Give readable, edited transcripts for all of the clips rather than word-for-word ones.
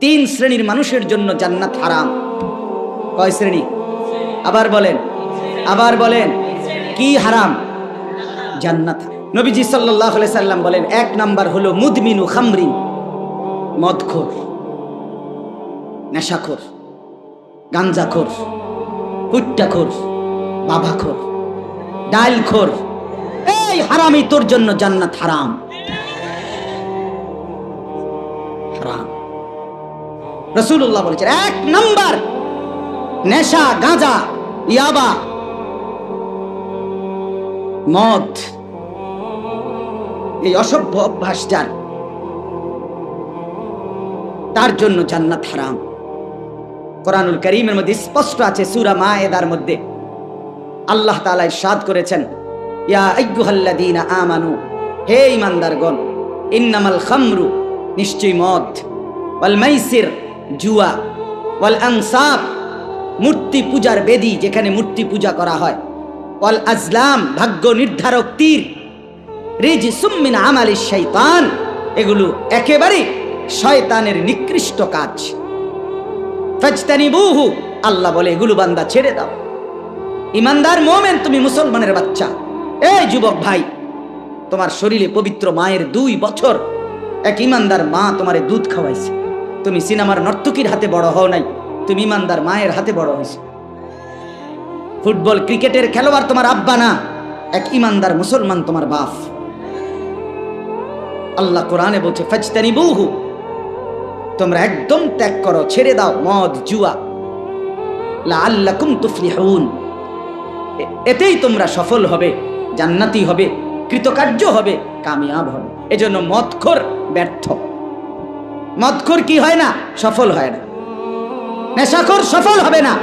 তিন শ্রেণীর মানুষের জন্য জান্নাত হারাম। কয় শ্রেণী? আবার বলেন কি হারাম? জান্নাত। নবীজি সাল্লাল্লাহু আলাইহি সাল্লাম বলেন, এক নাম্বার হলো মুদমিনু খামরিন, মদখোর, নেশাখোর, গাঞ্জাখোর, কুট্টাখোর, বাবাখোর, ডালখোর। এই হারামি তোর জন্য জান্নাত হারাম। হারাম। রাসূলুল্লাহ বলেছেন এক নাম্বার নেশা, গাঁজা, ইয়াবা, মদ, এই অসভ্য অভ্যাস যার, তার জন্য জান্নাত হারাম। কোরআনুল কারীমের মধ্যে স্পষ্ট আছে, সূরা মায়েদার মধ্যে আল্লাহ তাআলা ইরশাদ করেছেন, ইয়া আইয়ুহাল্লাযীনা আমানু, হে ঈমানদারগণ, ইন্নামাল খামরু, নিশ্চয়ই মদ, ওয়াল মাইসির, জুয়া, ওয়াল আনসাব, মূর্তি পূজার বেদী যেখানে মূর্তি পূজা করা হয়, ওয়াল আজলাম, ভাগ্য নির্ধারক তীর, রিজসুম মিন আমালিশ শাইতান, এগুলো একেবারে শয়তানের নিকৃষ্ট কাজ। ফাজতানিবুহু, আল্লাহ বলে এগুলো বান্দা ছেড়ে দাও। ইমানদার মুমিন, তুমি মুসলমানের বাচ্চা। এই যুবক ভাই, তোমার শরীরে পবিত্র মায়ের 2 বছর এক ইমানদার মা তোমারে দুধ খাওয়াইছে। তুমি সিনেমার নর্তকীর হাতে বড় হও নাই, তুমি ইমানদার মায়ের হাতে বড় হয়েছে। ফুটবল ক্রিকেটের খেলোয়াড় তোমার আব্বা না, এক ইমানদার মুসলমান তোমার বাপ। আল্লাহ কোরআনে বলছে ফাজতানিবুহু, তোমরা একদম ত্যাগ করো, ছেড়ে দাও মদ, জুয়া, লাআল্লাকুম তুফলিহুন, এতেই তোমরা সফল হবে, জান্নাতি হবে, কৃতকার্য হবে, কামিয়াব হবে। এজন্য মদখোর ব্যর্থ। মদখোর কি হয় না? সফল হয় না। নেশাখোর সফল হবে না।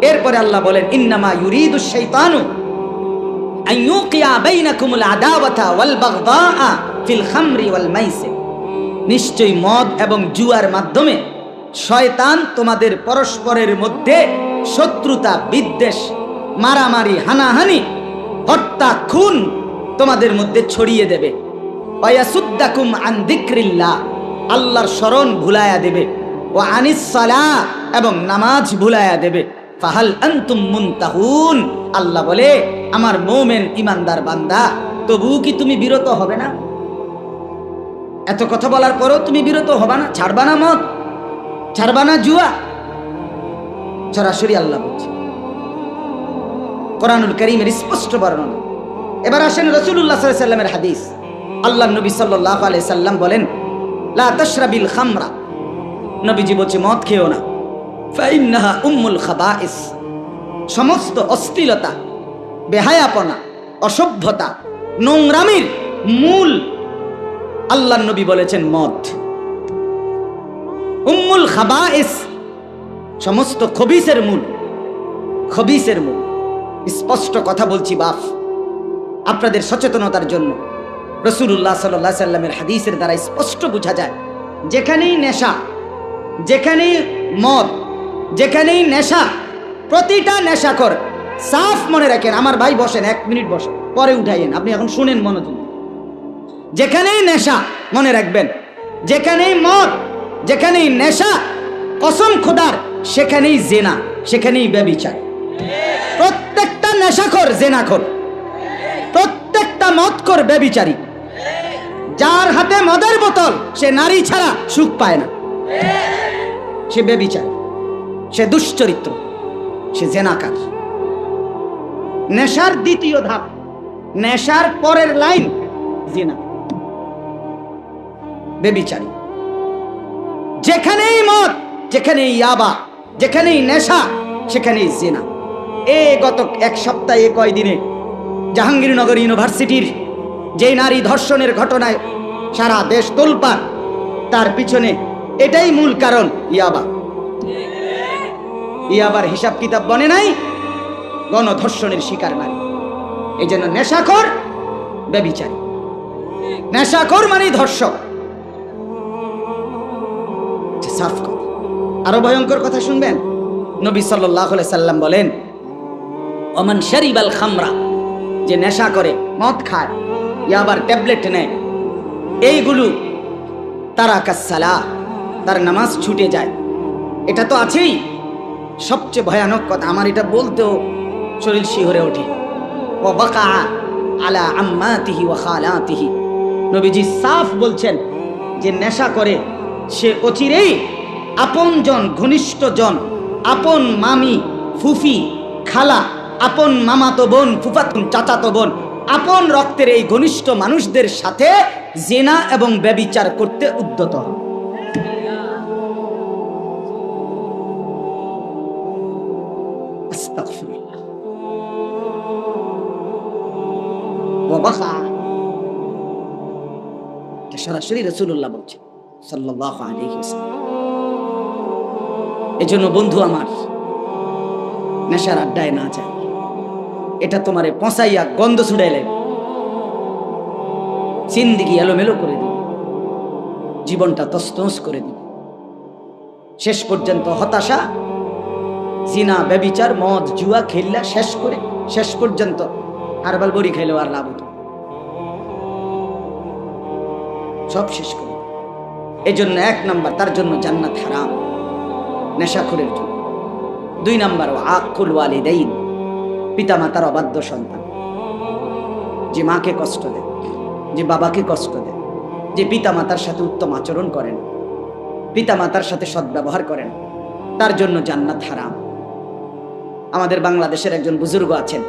এরপরে আল্লাহ বলেন, ইন্নামা ইউরিদুশ শাইতানু আন ইউকিয়া বাইনাকুমুল আদাওয়াতা ওয়াল বাগদাআ ফিল খামরি ওয়াল মাইসির, নিশ্চয়ই মদ এবং জুয়ার মাধ্যমে শয়তান তোমাদের পরস্পরের মধ্যে শত্রুতা, বিদ্বেষ, মারামারি, হানাহানি, হত্যা, খুন তোমাদের মধ্যে ছড়িয়ে দেবে। ওয়ায়াসুদ্দাকুম আন যিকরিল্লাহ, আল্লাহর স্মরণ ভুলায়া দেবে। ও আনিস সালাহ, এবং নামাজ ভুলায়া দেবে। ফাহাল আনতুম মুনতাহুন, আল্লাহ বলে আমার মুমিন ইমানদার বান্দা, তবুও কি তুমি বিরত হবে না? এত কথা বলার পরও তুমি বিরত হবা না? ছাড়বা না মদ, ছাড়বা না জুয়া? সরাসরি আল্লাহ বলছে, কোরআনুল কারীমের স্পষ্ট বর্ণনা। এবার আসেন রাসূলুল্লাহ সাল্লাল্লাহু আলাইহি সাল্লামের হাদিস। আল্লাহর নবী সাল্লাল্লাহু আলাইহি সাল্লাম বলেন, লা তাশরাবিল খামরা, নবীজি বলছে মদ খেও না। ফাইন্নাহা উম্মুল খাবাইস, সমস্ত অশ্লীলতা, বেহায়াপনা, অসভ্যতা, নোংরামির মূল আল্লাহর নবী বলেছেন মদ। উম্মুল খাবাইস, সমস্ত খবিসের মূল, খবিসের মূল। স্পষ্ট কথা বলছি বাপ, আপনাদের সচেতনতার জন্য। রাসূলুল্লাহ সাল্লাল্লাহু আলাইহি সাল্লামের হাদিসের দ্বারা স্পষ্ট বোঝা যায়, যেখানেই নেশা, যেখানেই মদ, যেখানেই নেশা, প্রতিটা নেশাখোর, সাফ মনে রাখেন। আমার ভাই বসেন, 1 মিনিট বসেন, পরে উঠাইয়েন, আপনি এখন শুনেন মনোযোগ। যেখানেই নেশা, মনে রাখবেন, যেখানেই মদ, যেখানেই নেশা, কসম খোদার, সেখানেই জেনা, সেখানেই ব্যভিচার। প্রত্যেকটা নেশাখোর জেনাখোর, প্রত্যেকটা মদখোর ব্যভিচারী। যার হাতে মদের বোতল, সে নারী ছাড়া সুখ পায় না, সে ব্যভিচারী, সে দুশ্চরিত্র, সে জেনাকার। নেশার দ্বিতীয় ধাপ, নেশার পরের লাইন জিনা, ব্যভিচারী। যেখানেই মদ, যেখানেই ইয়াবা, যেখানেই নেশা, সেখানেই জিনা। গত 1 সপ্তাহে, কয়দিনে জাহাঙ্গীরনগর ইউনিভার্সিটির যে নারী ধর্ষণের ঘটনায় সারা দেশ তোলপাড়, তার পিছনে এটাই মূল কারণ, ইয়াবা। ইয়াবার হিসাব কিতাব বনে নাই, গণধর্ষণের শিকার নারী। এই জন্য নেশাখোর, ব্যভিচারী। নেশাখোর মানে ধর্ষক। সাফ কথা। আরো ভয়ঙ্কর কথা শুনবেন, নবী সাল্লাল্লাহু আলাইহি সাল্লাম বলেন, ওমান শারিবাল খামরা, যে নেশা করে, মদ খায়, ইয়াবার ট্যাবলেট নেয়, এইগুলো তারাকাস সালাহ, তার নামাজ ছুটে যায়, এটা তো আছেই। সবচেয়ে ভয়ানক কথা, আমার এটা বলতেও শরীর শিহরে ওঠে, ওয়া বাকা আলা আম্মাতিহি ওয়া খালাতিহি। নবীজি সাফ বলছেন যে নেশা করে সে অচিরেই আপনজন, ঘনিষ্ঠজন, আপন মামি, ফুফি, খালা, আপন মামাতো বোন, ফুফাতুন, চাচাতো বোন, আপন রক্তের এই ঘনিষ্ঠ মানুষদের সাথে জিনা এবং ব্যভিচার করতে উদ্যত হয়। আস্তাগফিরুল্লাহ। ওয়া বাকা, এটা সরাসরি রাসূলুল্লাহ বলছেন সাল্লাল্লাহু আলাইহি ওয়াসাল্লাম। এজন্য বন্ধু আমার, নেশার আড্ডায় না যায়, এটা তোমারে পচাইয়া গন্ধ ছুড়াইলে জিন্দেগি এলোমেলো করে দিবে, জীবনটা তছনছ করে দিবে। শেষ পর্যন্ত হতাশা, জিনা, ব্যভিচার, মদ, জুয়া খেললা শেষ করে শেষ পর্যন্ত হারবাল বড়ি খাইলেও আর লাভ হতো, সব শেষ করে। এজন্য 1 নাম্বার, তার জন্য জান্নাত হারাম, নেশাখোরের জন্য। 2 নাম্বার, আকুল ওয়ালিদাইন, পিতা মাতার অবাধ্য সন্তান, যে মাকে কষ্ট দেয়, যে বাবাকে কষ্ট দেয়, যে পিতা মাতার সাথে উত্তম আচরণ করেন, পিতা মাতার সাথে সদ্ব্যবহার করেন, তার জন্য জান্নাত হারাম। আমাদের বাংলাদেশের একজন বুজুর্গ আছেন,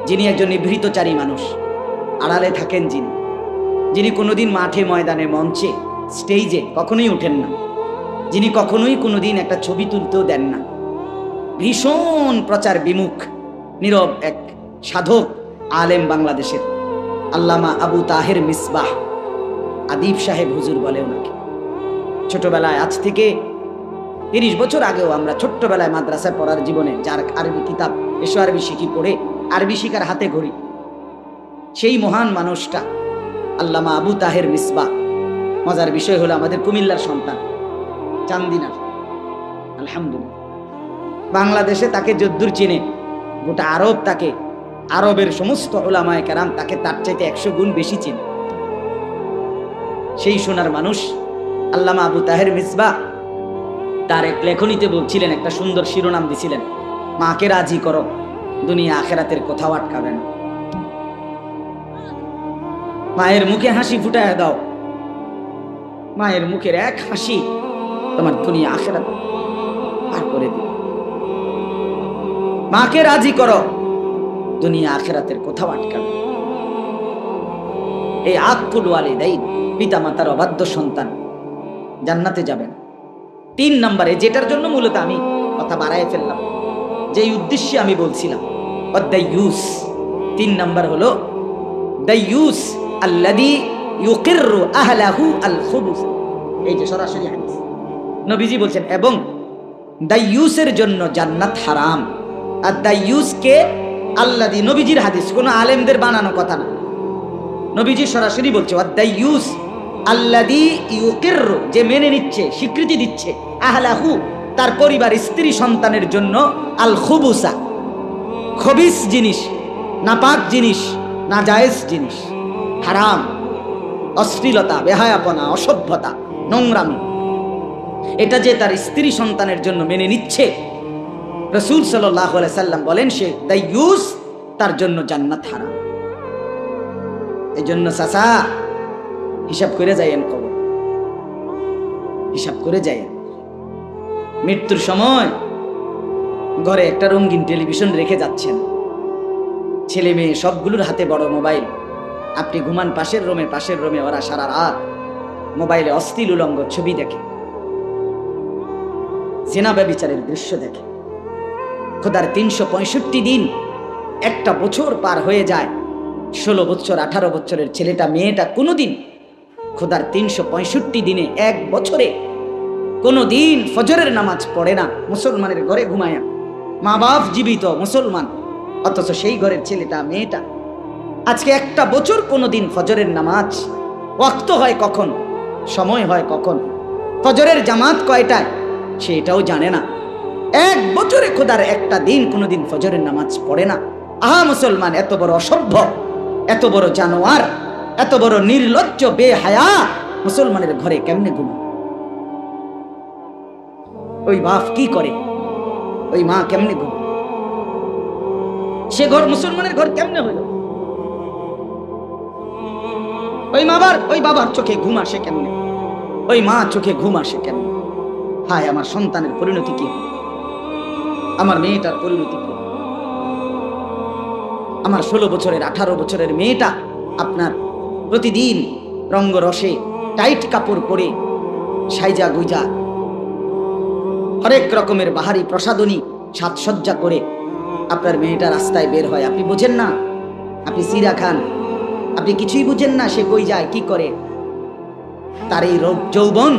যিনি একজন নিভৃতচারী মানুষ, আড়ালে থাকেন, যিনি কোনোদিন মাঠে, ময়দানে, মঞ্চে, স্টেজে কখনোই ওঠেন না, যিনি কখনোই কোনোদিন একটা ছবি তুলতেও দেন না, ভীষণ প্রচার বিমুখ, নীরব এক সাধক আলেম, বাংলাদেশের আল্লামা আবু তাহের মিসবাহ আদিব সাহেব হুজুর বলে ওনাকে। ছোটবেলায়, আজ থেকে 30 বছর আগেও আমরা ছোট্টবেলায় মাদ্রাসায় পড়ার জীবনে যার আরবি কিতাব এসো আরবি শিখি পড়ে আরবি শিখার হাতে ঘড়ি, সেই মহান মানুষটা আল্লামা আবু তাহের মিসবাহ। মজার বিষয় হলো আমাদের কুমিল্লার সন্তান, চান্দিনার। আলহামদুলিল্লাহ, বাংলাদেশে তাকে যদ্দূর চিনে, গোটা আরব তাকে, আরবের সমস্ত উলামায়ে কেরাম তাকে তার চাইতে 100 গুণ বেশি চিনে। সেই সোনার মানুষ আল্লামা আবু তাহের মিসবাহ তার এক লেখনীতে বলছিলেন, একটা সুন্দর শিরোনাম দিছিলেন, মাকে রাজি করো, দুনিয়া আখেরাতের কোথাও আটকাবে না। মায়ের মুখে হাসি ফুটায় দাও, মায়ের মুখের এক হাসি তোমার দুনিয়া আখেরাত পার করে দিবে। মাকে রাজি করো, দুনিয়া আখেরাতের কোথাও আটকাবে। এই আকুল ওয়ালিদাইন, পিতা মাতার অবাধ্য সন্তান জান্নাতে যাবে না। 3 নম্বরে, যেটার জন্য মূলত আমি কথা বাড়ায় ফেললাম, যে উদ্দেশ্যে আমি বলছিলাম, অদ্দাইয়ুস। 3 নম্বর হলো দাইয়ুস আল্লাযী ইউকিররু আহলাহু আল খুবুস। এই যে সরাসরি হাদিস, নবীজি বলছেন, এবং দাইয়ুসের জন্য জান্নাত হারাম। আর দাইয়ুসকে আল্লাযী, নবীজির হাদিস, কোনো আলেমদের বানানো কথা না, নবীজি সরাসরি বলছে, দাইয়ুস আল্লাযী ইউকিররু, যে মেনে নিচ্ছে, স্বীকৃতি দিচ্ছে, আহলাহু, তার পরিবার, স্ত্রী, সন্তানের জন্য, আল খুবুসা, খবিস জিনিস, নাপাক জিনিস, নাজায়েজ জিনিস, হারাম, অশ্লীলতা, বেহায়াপনা, অসভ্যতা, নোংরামি, এটা যে তার স্ত্রী সন্তানের জন্য মেনে নিচ্ছে, রাসূল সাল্লাল্লাহু আলাইহি সাল্লাম বলেন সে দাইয়ুস, তার জন্য জান্নাত হারাম। এই জন্য চাচা, হিসাব করে যাইয়েন, কবর হিসাব করে যাইয়েন। মৃত্যুর সময় ঘরে একটা রঙিন টেলিভিশন রেখে যাচ্ছেন, ছেলে মেয়ে সবগুলোর হাতে বড় মোবাইল, আপনি ঘুমান পাশের রুমে, ওরা সারা রাত মোবাইলে অশ্লীল উলঙ্গ ছবি দেখে, জিনা ব্যভিচারের দৃশ্য দেখে। খোদার 365 দিন, একটা বছর পার হয়ে যায়, 16 বছর 18 বছরের ছেলেটা, মেয়েটা কোনোদিন খোদার 365 দিনে, 1 বছরে কোনোদিন ফজরের নামাজ পড়ে না, মুসলমানের ঘরে ঘুমায়া, মা বাপ জীবিত মুসলমান, অথচ সেই ঘরের ছেলেটা, মেয়েটা আজকে একটা বছর কোনোদিন ফজরের নামাজ ওয়াক্ত হয় কখন, সময় হয় কখন, ফজরের জামাত কয়টায়, সে এটাও জানে না। 1 বছরে খোদার একটা দিন কোনোদিন ফজরের নামাজ পড়ে না। আহা মুসলমান, এত বড় অসভ্য, এত বড় জানোয়ার, এত বড় নির্লজ্জ, বেহায়া মুসলমানের ঘরে কেমনে ঘুমায়? ওই বাপ কি করে, ওই মা কেমনে ঘুম, সে ঘর মুসলমানের ঘর কেমনে হইল? ওই বাবার চোখে ঘুম আসে কেমনে, ওই মা চোখে ঘুম আসে কেমনে? হায় আমার সন্তানের পরিণতি কি, আমার মেয়েটার পরিণতি কি? আমার 16 বছরের 18 বছরের মেয়েটা আপনার প্রতিদিন রঙ্গরসে টাইট কাপড় পরে সাইজা গুইজা হরেক রকমের বাহারি প্রসাদনী সাজসজ্জা করে আপনার মেয়েটা রাস্তায় বের হয়। আপনি বুঝেন না, আপনি সিরা খান, আপনি কিছুই বুঝেন না সে কই যায় কি করে, তার এই রূপ যৌবন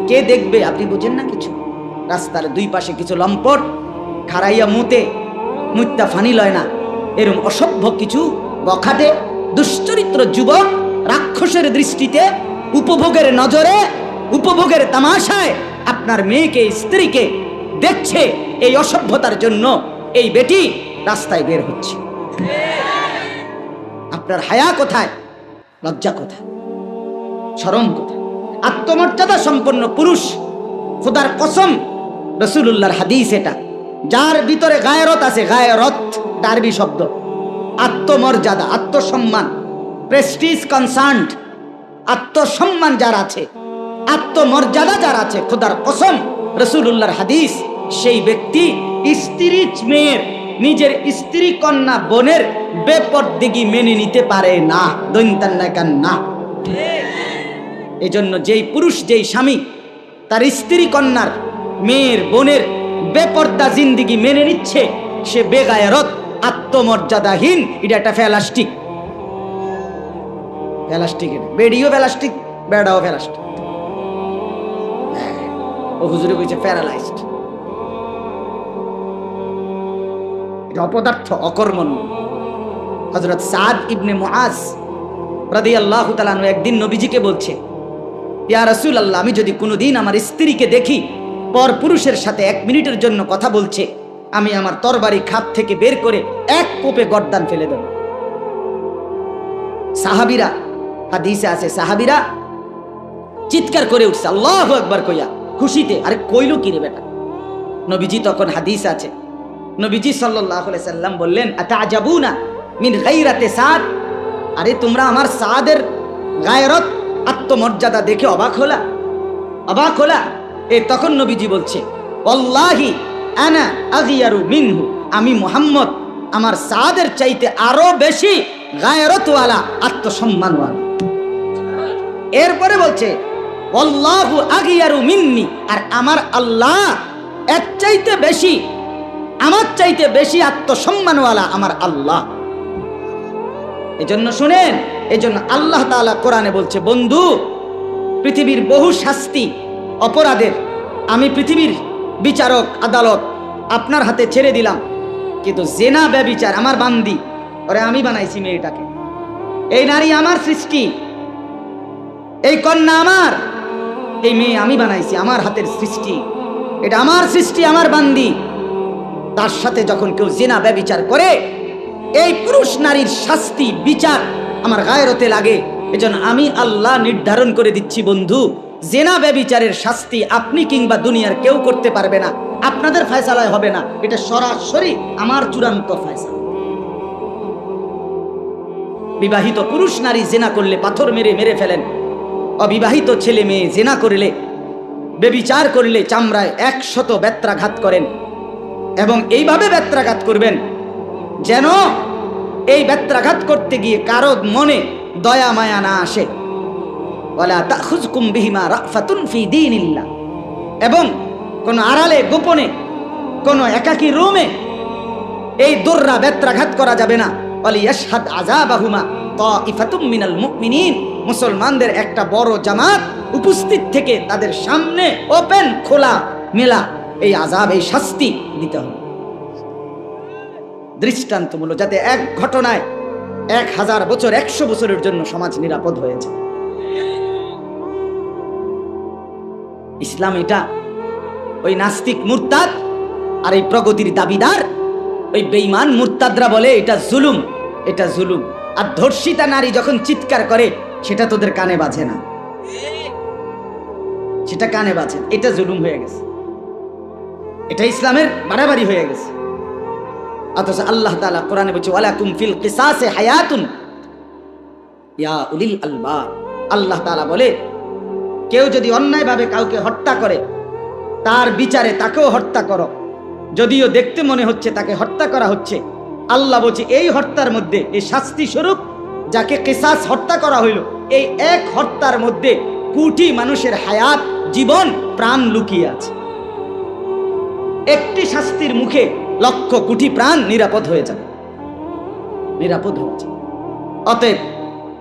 কে দেখবে আপনি বুঝেন না কিছু। রাস্তার দুই পাশে কিছু লম্পট খাড়াইয়া মুত্তা ফানি লয় না, এরম অসভ্য কিছু বখাটে দুশ্চরিত্র যুবক রাক্ষসের দৃষ্টিতে উপভোগের নজরে উপভোগের তামাশায় আপনার মেয়েকে স্ত্রীকে দেখছে। এই অসভ্যতার জন্য এই বেটি রাস্তায় বের হচ্ছে। আপনার হায়া কোথায়, লজ্জা কোথায়, শরম কোথায়? আত্মমর্যাদা সম্পন্ন পুরুষ, খোদার কসম রাসূলুল্লাহর হাদিস এটা, যার ভিতরে গায়রত আছে, গায়রত আরবি শব্দ, আত্মমর্যাদা, আত্মসম্মান, প্রেস্টিজ কনসার্নড, আত্মসম্মান যার আছে, আত্মমর্যাদা যার আছে, খোদার কসম রাসূলুল্লাহর হাদিস, সেই ব্যক্তি স্ত্রী মেয়ের, নিজের স্ত্রী কন্যা বোনের বেপরদিগি মেনে নিতে পারে না। না, এজন্য যেই পুরুষ, যেই স্বামী তার স্ত্রী কন্যার মেয়ের বোনের বেপর্দা জিন্দিগি মেনে নিচ্ছে, সে বেগায়রত, আত্মমর্যাদাহীন। এটা একটা ফেলাস্টিক, বেডিও ফেলাস্টিক, বেড়াও ফেলাস্টিক। ও হুজুরে কইছে প্যারালাইজড, এটা অপদার্থ, অকর্মণ্য। হযরত সাদ ইবনে মুআজ রাদিয়াল্লাহু তাআলা আনহু একদিন নবীজিকে বলছে, ইয়া রাসূলুল্লাহ, আমি যদি কোনোদিন আমার স্ত্রীকে দেখি পর পুরুষের সাথে 1 মিনিটের জন্য কথা বলছে, আমি আমার তরবারি খাপ থেকে বের করে এক কোপে গর্দান ফেলে দেব। সাহাবীরা, হাদিসে আছে, সাহাবীরা চিৎকার করে উঠছে আল্লাহু আকবার কইয়া খুশিতে। আরে কইলো কি রে বেটা? নবীজি তখন, হাদিস আছে, নবীজি সাল্লাল্লাহু আলাইহি সাল্লাম বললেন, আতাজাবুনা মিন গায়রাতি সাদ, আরে তোমরা আমার সাদের গায়রত, আত্মমর্যাদা দেখে অবাক হলা? তখন নবীজি বলছে, ওয়াল্লাহি আনা আগিয়ারু মিনহু, আমি মুহাম্মদ আমার সাদের চাইতে আরো বেশি গায়রতওয়ালা, আত্মসম্মানওয়ালা। এরপরে বলছে, ওয়াল্লাহু আগিয়ারু মিন্নি, আর আমার আল্লাহ এর চাইতে বেশি, আমার চাইতে বেশি আত্মসম্মানওয়ালা আমার আল্লাহ। এজন্য শুনেন, এজন্য আল্লাহ তাআলা কোরআনে বলছে, বন্ধু, পৃথিবীর বহু শাস্তি অপরাধের আমি পৃথিবীর বিচারক আদালত আপনার হাতে ছেড়ে দিলাম, কিন্তু জেনা ব্যভিচার আমার বান্দি, ওরে আমি বানাইছি মেয়েটাকে, এই নারী আমার সৃষ্টি, এই কন্যা আমার, এই মেয়ে আমি বানাইছি, আমার হাতের সৃষ্টি, এটা আমার সৃষ্টি, আমার বান্দি। তার সাথে যখন কেউ জেনা ব্যভিচার করে, এই পুরুষ নারীর শাস্তি বিচার আমার গায়রতে লাগে। এজন্য আমি আল্লাহ নির্ধারণ করে দিচ্ছি, বন্ধু, জেনা ব্যভিচারের শাস্তি আপনি কিংবা দুনিয়ার কেউ করতে পারবে না, আপনাদের ফয়সালায় হবে না, এটা সরাসরি আমার চূড়ান্ত ফয়সালা। বিবাহিত পুরুষ নারী জেনা করলে পাথর মেরে ফেলেন, অবিবাহিত ছেলে মেয়ে জেনা করলে, ব্যভিচার করলে চামড়ায় 100 বেত্রাঘাত করেন, এবং এইভাবে বেত্রাঘাত করবেন যেন এই বেত্রাঘাত করতে গিয়ে কারো মনে দয়া মায়া না আসে। ওয়ালা তাখুযকুম বিহিমা রাফাতুন ফি দীনিল্লাহ, এবং কোন আড়ালে গোপনে কোন একাকী রুমে এই দোররা বেত্রাঘাত করা যাবে না। ওয়ালিয়াশহাদ আযাবাহুমা তাইফাতুম মিনাল মুমিনিন, মুসলমানদের একটা বড় জামাত উপস্থিত থেকে তাদের সামনে ওপেন খোলা মেলা এই আযাব, এই শাস্তি দিতে হবে দৃষ্টান্তমূলক, যাতে এক ঘটনায় 1000 বছর 100 বছরের জন্য সমাজ নিরাপদ হয়ে যায়। ইসলাম এটা ওই নাস্তিক মুরতাদ আর এই প্রগতির দাবিদার ওই বেঈমান মুরতাদরা বলে এটা জুলুম, এটা জুলুম। আর ধর্ষিতা নারী যখন চিৎকার করে সেটা তোদের কানে বাজে না, সেটা কানে বাজে, এটা জুলুম হয়ে গেছে। এটা ইসলামের বাড়াবাড়ি হয়ে গেছে। অথচ আল্লাহ তাআলা কোরআনে বলছে ওয়ালাকুম ফিল কিসাসে হায়াতুন ইয়া উলিল আলবাব। আল্লাহ তাআলা বলে কেউ যদি অন্যায়ভাবে কাউকে হত্যা করে তার বিচারে তাকেও হত্যা করো, যদিও দেখতে মনে হচ্ছে তাকে হত্যা করা হচ্ছে। আল্লাহ বলছে এই হত্যার মধ্যে, এই শাস্তি স্বরূপ যাকে কিসাস হত্যা করা হইল, এই এক হত্যার মধ্যে কোটি মানুষের হায়াত, জীবন, প্রাণ লুকিয়ে আছে। একটি শাস্তির মুখে লক্ষ কোটি প্রাণ নিরাপদ হয়ে যাবে, নিরাপদ হয়ে যাবে। অতএব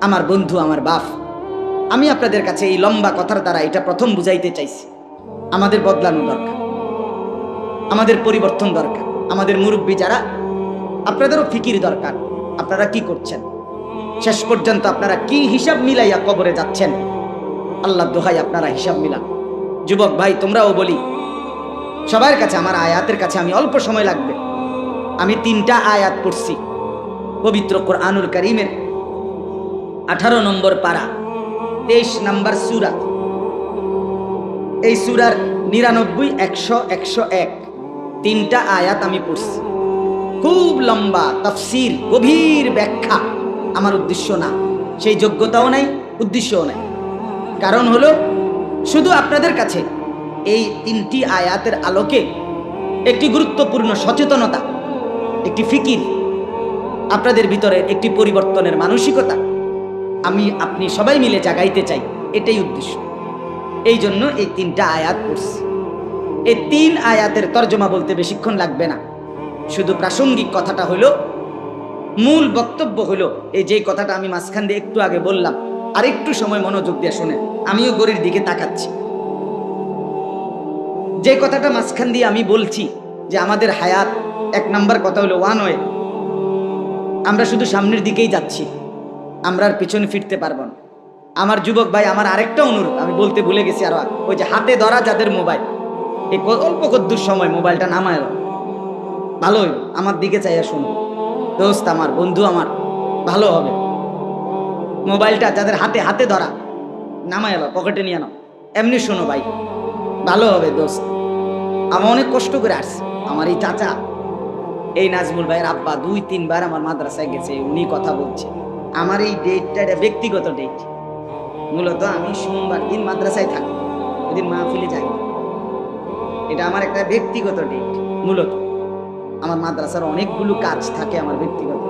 আমার বন্ধু, আমার বাপ, আমি আপনাদের কাছে এই লম্বা কথার দ্বারা এটা প্রথম বুঝাইতে চাইছি, আমাদের বদলানো দরকার, আমাদের পরিবর্তন দরকার। আমাদের মুরব্বী যারা, আপনাদেরও ফিকির দরকার। আপনারা কি করছেন, শেষ পর্যন্ত আপনারা কি হিসাব মিলাইয়া কবরে যাচ্ছেন? আল্লাহ দোহাই আপনারা হিসাব মিলান। যুবক ভাই, তোমরাও বলি সবার কাছে, আমার আয়াতের কাছে আমি অল্প সময় লাগবে। আমি 3টা আয়াত পড়ছি পবিত্র কোরআনুল কারীমের 18 নম্বর পারা, 23 নম্বর সূরা। এই সূরার 99, 100, 101 3টা আয়াত আমি পড়ছি। খুব লম্বা তাফসীর, গভীর ব্যাখ্যা আমার উদ্দেশ্য না, সেই যোগ্যতাও নাই, উদ্দেশ্যও নাই। কারণ হলো শুধু আপনাদের কাছে এই 3টি আয়াতের আলোকে একটি গুরুত্বপূর্ণ সচেতনতা, একটি ফিকির, আপনাদের ভিতরে একটি পরিবর্তনের মানসিকতা আমি আপনি সবাই মিলে জাগাইতে চাই, এটাই উদ্দেশ্য। এই জন্য এই 3টা আয়াত পড়ছি। এই 3 আয়াতের তর্জমা বলতে বেশিক্ষণ লাগবে না, শুধু প্রাসঙ্গিক কথাটা হলো, মূল বক্তব্য হলো এই যে কথাটা আমি মাঝখান দিয়ে একটু আগে বললাম, আর একটু সময় মনোযোগ দিয়ে শুনেন। আমিও ঘড়ির দিকে তাকাচ্ছি। যে কথাটা মাঝখান দিয়ে আমি বলছি যে আমাদের হায়াত, 1 নাম্বার কথা হলো ওয়ান ওয়ে, আমরা শুধু সামনের দিকেই যাচ্ছি, আমরা আর পিছনে ফিরতে পারবো না। আমার যুবক ভাই, আমার আরেকটা অনুরোধ আমি বলতে ভুলে গেছি, আরো ওই যে হাতে ধরা যাদের মোবাইল, এই অল্প কদ্দুর সময় মোবাইলটা নামায় ভালো হইব, আমার দিকে চাইয়া শুনো দোস্ত, আমার বন্ধু, আমার ভালো হবে। মোবাইলটা যাদের হাতে হাতে ধরা, নামায় এলো, পকেটে নিয়ে নাও, এমনি শোনো ভাই, ভালো হবে দোস্ত। আমি অনেক কষ্ট করে আসছি। আমার এই চাচা, এই নাজমুল ভাইয়ের আব্বা 2-3 বার আমার মাদ্রাসায় গেছে, উনি কথা বলছে। আমার এই ডেটটা, এটা ব্যক্তিগত ডেট। মূলত আমি সোমবার দিন মাদ্রাসায় থাকি, ওদিন মাহফিলে যাই। এটা আমার একটা ব্যক্তিগত ডেট। মূলত আমার মাদ্রাসার অনেকগুলো কাজ থাকে আমার ব্যক্তিগত।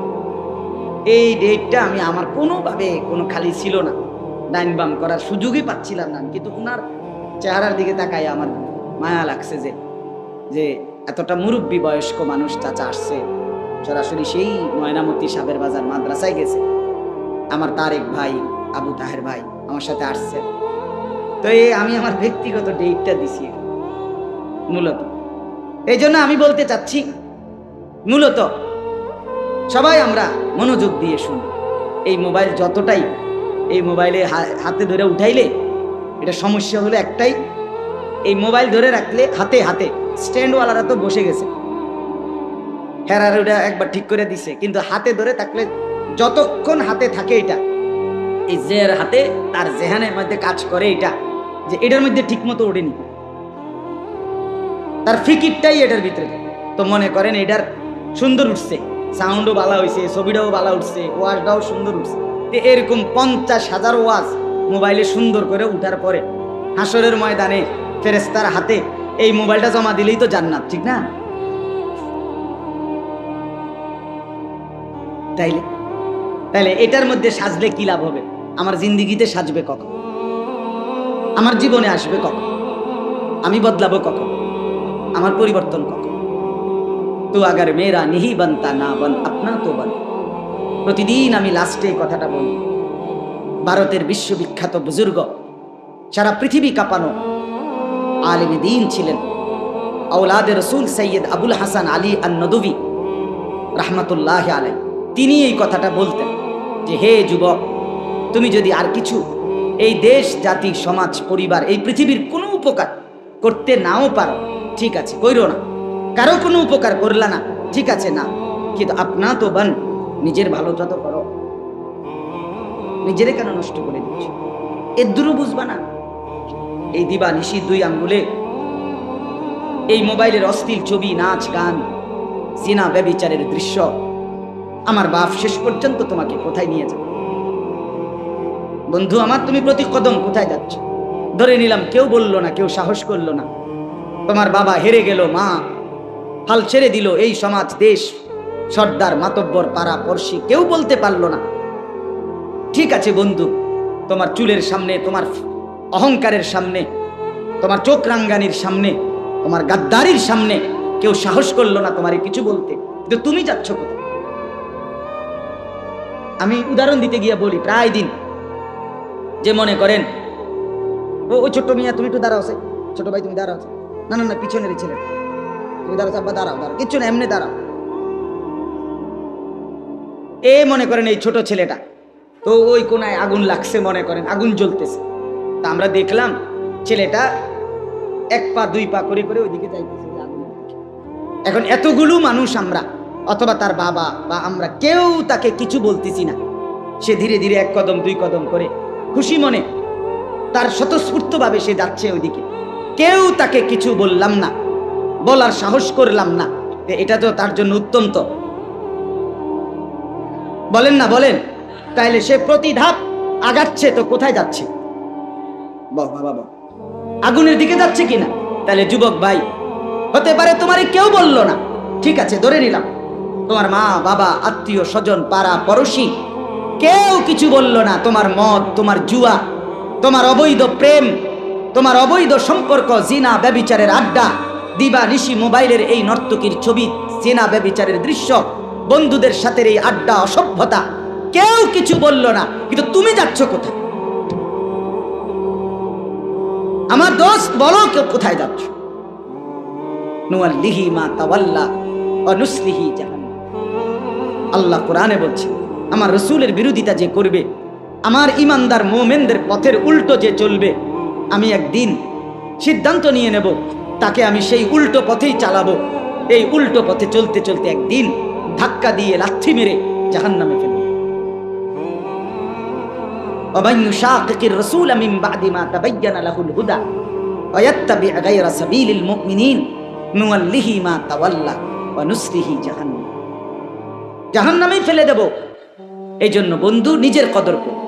এই ডেটটা আমি আমার কোনোভাবে কোনো খালি ছিল না, ডাইন বাম করার সুযোগই পাচ্ছিলাম না। কিন্তু ওনার চেহারার দিকে তাকাই আমার মায়া লাগছে যে এতটা মুরব্বী বয়স্ক মানুষ চাচা আসছে, সরাসরি সেই ময়নামতি সাবের বাজার মাদ্রাসায় গেছে। আমার তারেক ভাই, আবু তাহের ভাই আমার সাথে আসছে। তো আমি আমার ব্যক্তিগত ডেটটা দিছি মূলত। এই জন্য আমি বলতে চাচ্ছি, মূলত সবাই আমরা মনোযোগ দিয়ে শুনি। এই মোবাইল যতটাই, এই মোবাইলে হাতে ধরে উঠাইলে এটা সমস্যা হলো একটাই, এই মোবাইল ধরে রাখলে হাতে হাতে, স্ট্যান্ডওয়ালারা তো বসে গেছে, হেরার ওটা একবার ঠিক করে দিছে, কিন্তু হাতে ধরে থাকলে যতক্ষণ হাতে থাকে এটা, এই জের হাতে তার জেহানের মধ্যে কাজ করে এটা, যে এটার মধ্যে ঠিক মতো ওঠেনি, তার ফিকিরটাই এটার ভিতরে। তো মনে করেন এটার সুন্দর উঠছে, সাউন্ডও ভালো হয়েছে, ছবিটাও ভালো উঠছে, ওয়াজটাও সুন্দর উঠছে। এরকম 50,000 ওয়াজ মোবাইলে সুন্দর করে উঠার পরে হাসরের ময়দানে ফেরেশতার হাতে এই মোবাইলটা জমা দিলেই তো জান্নাত, ঠিক না? তাইলে এটার মধ্যে সাজলে কি লাভ হবে? আমার জিন্দিগিতে সাজবে কখন? আমার জীবনে আসবে কখন? আমি বদলাবো কখন? আমার পরিবর্তন কখন? তো আগার মেরা নিহি বানতা না বন আপনা তো বন। প্রতিদিন আমি লাস্টে কথাটা বলি। ভারতের বিশ্ববিখ্যাত বুজুর্গ, সারা পৃথিবী কাঁপানো আলিম দ্বীন ছিলেন, আওলাদে রসুল সৈয়দ আবুল হাসান আলী আন-নদভী রাহমাতুল্লাহ আলাইহি। তিনি এই কথাটা বলতেন যে হে যুবক, তুমি যদি আর কিছু এই দেশ, জাতি, সমাজ, পরিবার, এই পৃথিবীর কোনো উপকার করতে নাও পারো, ঠিক আছে, কইরো না। কারো কোনো উপকার করলা না, ঠিক আছে, না, কিন্তু আপনা তো বান, নিজের ভালো যত করো। নিজেরে কেন নষ্ট করে দিচ্ছ? এর দূরও বুঝবা না? এই দিবা নিশি 2 আঙ্গুলে এই মোবাইলের অশ্লীল ছবি, নাচ গান, জিনা ব্যভিচারের দৃশ্য, আমার বাপ শেষ পর্যন্ত তোমাকে কোথায় নিয়ে যাবে? বন্ধু আমার, তুমি প্রতি কদম কোথায় যাচ্ছ? ধরে নিলাম কেউ বলল না, কেউ সাহস করলো না, তোমার বাবা হেরে গেল, মা হাল ছেড়ে দিল, এই সমাজ, দেশ, সর্দার, মাতব্বর, পাড়া পড়শি কেউ বলতে পারলো না। ঠিক আছে বন্ধু, তোমার চুলের সামনে, তোমার অহংকারের সামনে, তোমার চোখ রাঙ্গানির সামনে, তোমার গাদ্দারির সামনে কেউ সাহস করলো না তোমার কিছু বলতে, কিন্তু তুমি যাচ্ছ কোথায়? আমি উদাহরণ দিতে গিয়ে বলি, প্রায় দিন যে মনে করেন ও ছোট্ট মিয়া, তুমি একটু দাঁড়াও, ছোট ভাই তুমি দাঁড়াও, না না না পিছনের ছেলে, তুমি দাঁড়াও, আব্বা দাঁড়াও, দাঁড়াও, কিচ্ছু না, এমনি দাঁড়াও। এ মনে করেন এই ছোট ছেলেটা, তো ওই কোনায় আগুন লাগছে, মনে করেন আগুন জ্বলতেছে, তা আমরা দেখলাম ছেলেটা এক পা দুই পা করে করে ওইদিকে যাইতেছে আগুনের দিকে। এখন এতগুলো মানুষ আমরা, অথবা তার বাবা বা আমরা, কেউ তাকে কিছু বলতেছি না, সে ধীরে ধীরে এক কদম দুই কদম করে খুশি মনে তার স্বতঃস্ফূর্ত ভাবে সে যাচ্ছে ওইদিকে, কেউ তাকে কিছু বললাম না, বলার সাহস করলাম না, এটা তো তার জন্য উত্তম। তো বলেন না, বলেন? তাইলে সে প্রতি ধাপ আগাচ্ছে, তো কোথায় যাচ্ছে? বাবা আগুনের দিকে যাচ্ছে কিনা? তাহলে যুবক ভাই, হতে পারে তোমারে কেউ বলল না, ঠিক আছে ধরে নিলাম, তোমার মা বাবা, আত্মীয় স্বজন, পাড়া পড়শি কেউ কিছু বলল না, তোমার মদ, তোমার জুয়া, তোমার অবৈধ প্রেম, তোমার অবৈধ সম্পর্ক, জিনা ব্যভিচারের আড্ডা, দিবা নিশি মোবাইলের এই নর্তকীর ছবি, জিনা ব্যভিচারের দৃশ্য, বন্ধুদের সাথে এই আড্ডা, অসভ্যতা, কেউ কিছু বলল না, কিন্তু তুমি যাচ্ছ কোথায়? আমার দোস্ত বলো, কেউ কোথায় যাচ্ছ? নুয়াল্লিহি মা তাওয়াল্লা ওয়া নুসলিহি জাহান্নাম। আল্লাহ কোরআনে বলছে, আমার রাসূলের বিরোধিতা যে করবে, আমার ঈমানদার মুমিনদের পথের উল্টো যে চলবে, আমি একদিন সিদ্ধান্ত নিয়ে নেব, তাকে আমি সেই উল্টো পথেই চালাবো। এই উল্টো পথে চলতে চলতে একদিন ধাক্কা দিয়ে লাথি মেরে জাহান্নামে ফেলব। ومن يشاقق الرسول من بعد ما تبين له الهدى ويتبع غير سبيل المؤمنين نوله ما تولى ونصله جهنم। জাহান্নামে ফেলে দেব। এই জন্য বন্ধু, নিজের কদর করো।